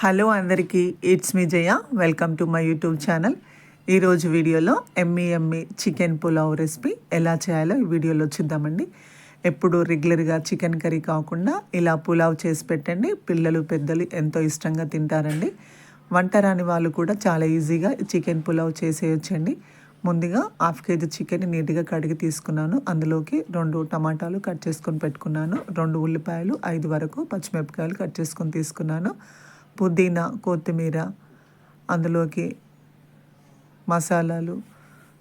Hello అందరికీ, it's me Jaya. Welcome to my YouTube channel. ఈరోజు వీడియోలో ఎమ్మీ చికెన్ పులావ్ రెసిపీ ఎలా చేయాలో ఈ వీడియోలో చూద్దామండి. ఎప్పుడు రెగ్యులర్గా చికెన్ కర్రీ కాకుండా ఇలా పులావ్ చేసి పెట్టండి. పిల్లలు పెద్దలు ఎంతో ఇష్టంగా తింటారండి. వంట రాని వాళ్ళు కూడా చాలా ఈజీగా చికెన్ పులావ్ చేసేయచ్చండి. ముందుగా 1/2 kg చికెన్ నీట్గా కడిగి తీసుకున్నాను. అందులోకి 2 టమాటాలు కట్ చేసుకొని పెట్టుకున్నాను. 2 ఉల్లిపాయలు, 5 వరకు పచ్చిమిరపకాయలు కట్ చేసుకొని తీసుకున్నాను. పుదీనా, కొత్తిమీర, అందులోకి మసాలాలు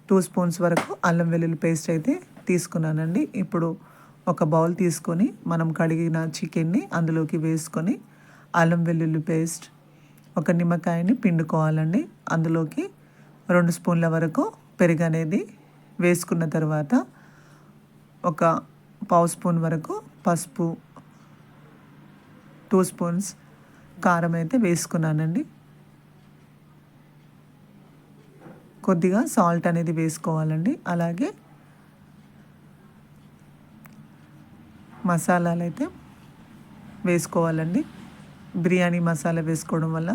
2 స్పూన్స్ వరకు అల్లం వెల్లుల్లి పేస్ట్ అయితే తీసుకున్నానండి. ఇప్పుడు ఒక బౌల్ తీసుకొని మనం కడిగిన చికెన్ని అందులోకి వేసుకొని అల్లం వెల్లుల్లి పేస్ట్, ఒక నిమ్మకాయని పిండుకోవాలండి. అందులోకి 2 స్పూన్ల వరకు పెరుగు అనేది వేసుకున్న తర్వాత ఒక 1/2 స్పూన్ వరకు పసుపు, 2 స్పూన్స్ కారం అయితే వేసుకున్నానండి. కొద్దిగా సాల్ట్ అనేది వేసుకోవాలండి. అలాగే మసాలాలు అయితే వేసుకోవాలండి. బిర్యానీ మసాలా వేసుకోవడం వల్ల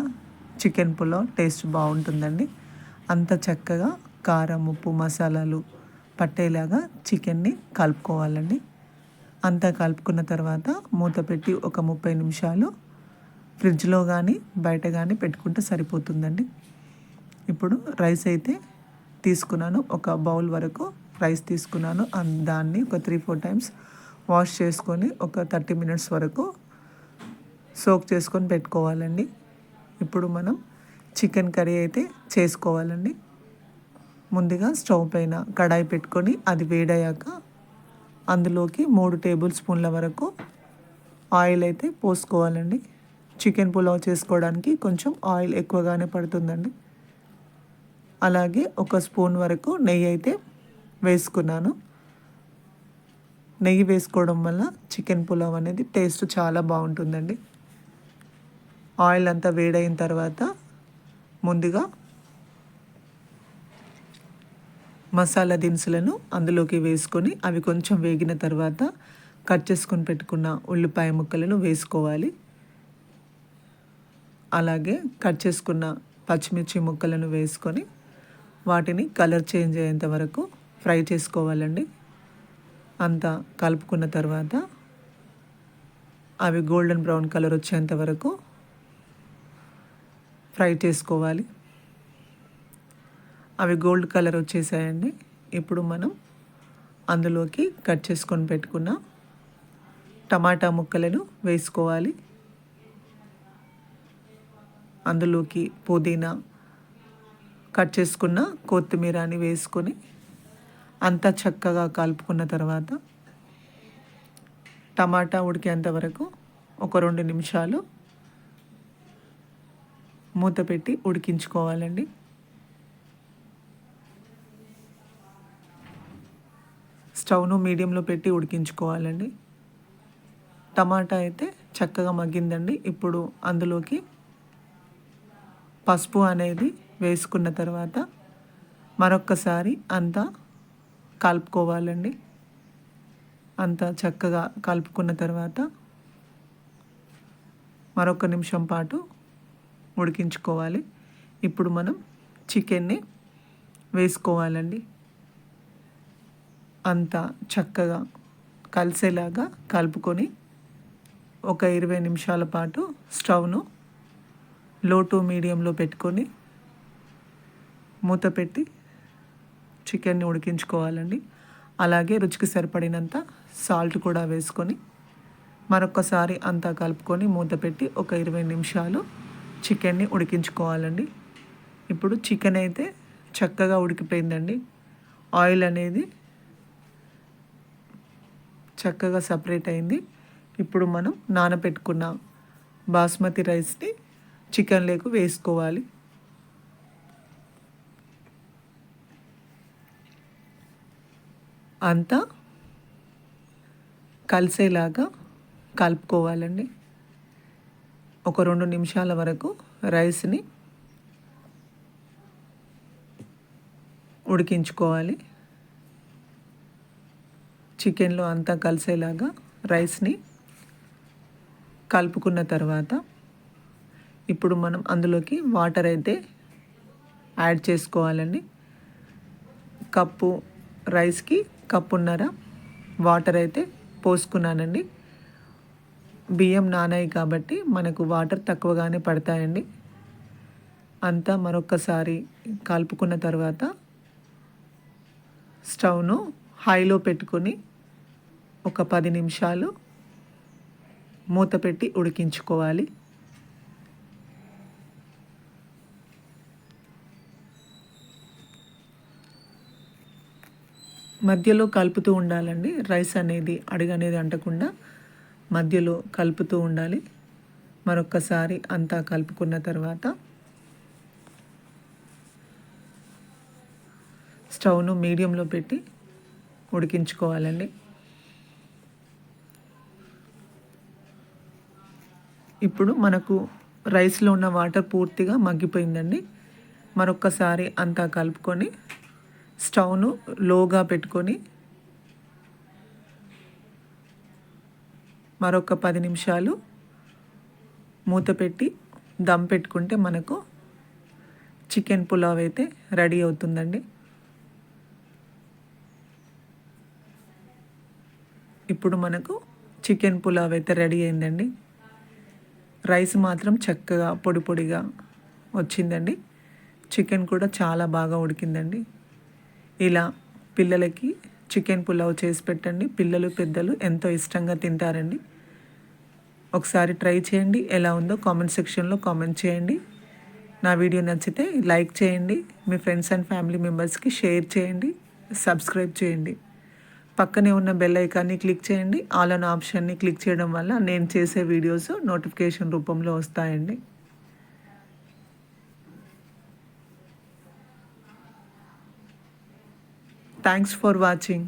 చికెన్ పులావ్ టేస్ట్ బాగుంటుందండి. అంత చక్కగా కారం, ఉప్పు, మసాలాలు పట్టేలాగా చికెన్ని కలుపుకోవాలండి. అంతా కలుపుకున్న తర్వాత మూత పెట్టి ఒక 30 నిమిషాలు ఫ్రిడ్జ్లో కానీ బయట కానీ పెట్టుకుంటే సరిపోతుందండి. ఇప్పుడు రైస్ అయితే తీసుకున్నాను. ఒక బౌల్ వరకు రైస్ తీసుకున్నాను. దాన్ని ఒక 3-4 టైమ్స్ వాష్ చేసుకొని ఒక 30 మినిట్స్ వరకు సోక్ చేసుకొని పెట్టుకోవాలండి. ఇప్పుడు మనం చికెన్ కర్రీ అయితే చేసుకోవాలండి. ముందుగా స్టవ్ పైన కడాయి పెట్టుకొని అది వేడయ్యాక అందులోకి 3 టేబుల్ స్పూన్ల వరకు ఆయిల్ అయితే పోసుకోవాలండి. చికెన్ పులావ్ చేసుకోవడానికి కొంచెం ఆయిల్ ఎక్కువగానే పడుతుందండి. అలాగే 1 స్పూన్ వరకు నెయ్యి అయితే వేసుకున్నాను. నెయ్యి వేసుకోవడం వల్ల చికెన్ పులావ్ అనేది టేస్ట్ చాలా బాగుంటుందండి. ఆయిల్ అంతా వేడైన తర్వాత ముందుగా మసాలా దినుసులను అందులోకి వేసుకొని అవి కొంచెం వేగిన తర్వాత కట్ చేసుకొని పెట్టుకున్న ఉల్లిపాయ ముక్కలను వేసుకోవాలి. అలాగే కట్ చేసుకున్న పచ్చిమిర్చి ముక్కలను వేసుకొని వాటిని కలర్ చేంజ్ అయ్యేంత వరకు ఫ్రై చేసుకోవాలండి. అంతా కలుపుకున్న తర్వాత అవి గోల్డెన్ బ్రౌన్ కలర్ వచ్చేంత వరకు ఫ్రై చేసుకోవాలి. అవి గోల్డ్ కలర్ వచ్చేసాయండి. ఇప్పుడు మనం అందులోకి కట్ చేసుకొని పెట్టుకున్న టమాటా ముక్కలను వేసుకోవాలి. అందులోకి పుదీనా, కట్ చేసుకున్న కొత్తిమీరని వేసుకొని అంతా చక్కగా కలుపుకున్న తర్వాత టమాటా ఉడికేంత వరకు ఒక 2 నిమిషాలు మూత పెట్టి ఉడికించుకోవాలండి. స్టవ్ను మీడియంలో పెట్టి ఉడికించుకోవాలండి. టమాటా అయితే చక్కగా మగ్గిందండి. ఇప్పుడు అందులోకి పసుపు అనేది వేసుకున్న తర్వాత మరొక్కసారి అంతా కలుపుకోవాలండి. అంతా చక్కగా కలుపుకున్న తర్వాత మరొక నిమిషం పాటు ఉడికించుకోవాలి. ఇప్పుడు మనం చికెన్ని వేసుకోవాలండి. అంతా చక్కగా కలిసేలాగా కలుపుకొని ఒక 20 నిమిషాల పాటు స్టవ్ను లో టు మీడియంలో పెట్టుకొని మూత పెట్టి చికెన్ని ఉడికించుకోవాలండి. అలాగే రుచికి సరిపడినంత సాల్ట్ కూడా వేసుకొని మరొకసారి అంతా కలుపుకొని మూత పెట్టి ఒక 20 నిమిషాలు చికెన్ని ఉడికించుకోవాలండి. ఇప్పుడు చికెన్ అయితే చక్కగా ఉడికిపోయిందండి. ఆయిల్ అనేది చక్కగా సపరేట్ అయింది. ఇప్పుడు మనం నానబెట్టుకున్న బాస్మతి రైస్ని చికెన్లోకి వేసుకోవాలి. అంతా కలిసేలాగా కలుపుకోవాలండి. ఒక 2 నిమిషాల వరకు రైస్ని ఉడికించుకోవాలి. చికెన్లో అంతా కలిసేలాగా రైస్ని కలుపుకున్న తర్వాత ఇప్పుడు మనం అందులోకి వాటర్ అయితే యాడ్ చేసుకోవాలండి. కప్పు రైస్కి కప్పున్నర వాటర్ అయితే పోసుకున్నానండి. బియ్యం నానాయి కాబట్టి మనకు వాటర్ తక్కువగానే పడతాయండి. అంతా మరొక్కసారి కలుపుకున్న తర్వాత స్టవ్ను హైలో పెట్టుకొని ఒక 10 నిమిషాలు మూత పెట్టి ఉడికించుకోవాలి. మధ్యలో కలుపుతూ ఉండాలండి. రైస్ అనేది అడుగనేది అంటకుండా మధ్యలో కలుపుతూ ఉండాలి. మరొక్కసారి అంతా కలుపుకున్న తర్వాత స్టవ్ను మీడియంలో పెట్టి ఉడికించుకోవాలండి. ఇప్పుడు మనకు రైస్లో ఉన్న వాటర్ పూర్తిగా మగ్గిపోయిందండి. మరొక్కసారి అంతా కలుపుకొని స్టవ్ను లోగా పెట్టుకొని మరొక 10 నిమిషాలు మూత పెట్టి దమ్ పెట్టుకుంటే మనకు చికెన్ పులావ్ అయితే రెడీ అవుతుందండి. ఇప్పుడు మనకు చికెన్ పులావ్ అయితే రెడీ అయిందండి. రైస్ మాత్రం చక్కగా పొడి పొడిగా వచ్చిందండి. చికెన్ కూడా చాలా బాగా ఉడికిందండి. ఇలా పిల్లలకి చికెన్ పులావ్ చేసి పెట్టండి. పిల్లలు పెద్దలు ఎంతో ఇష్టంగా తింటారండి. ఒకసారి ట్రై చేయండి. ఎలా ఉందో కామెంట్ సెక్షన్లో కామెంట్ చేయండి. నా వీడియో నచ్చితే లైక్ చేయండి. మీ ఫ్రెండ్స్ అండ్ ఫ్యామిలీ మెంబర్స్కి షేర్ చేయండి. సబ్స్క్రైబ్ చేయండి. పక్కనే ఉన్న బెల్ ఐకాన్ని క్లిక్ చేయండి. ఆల్ అన్ ఆప్షన్ని క్లిక్ చేయడం వల్ల నేను చేసే వీడియోస్ నోటిఫికేషన్ రూపంలో వస్తాయండి. Thanks for watching.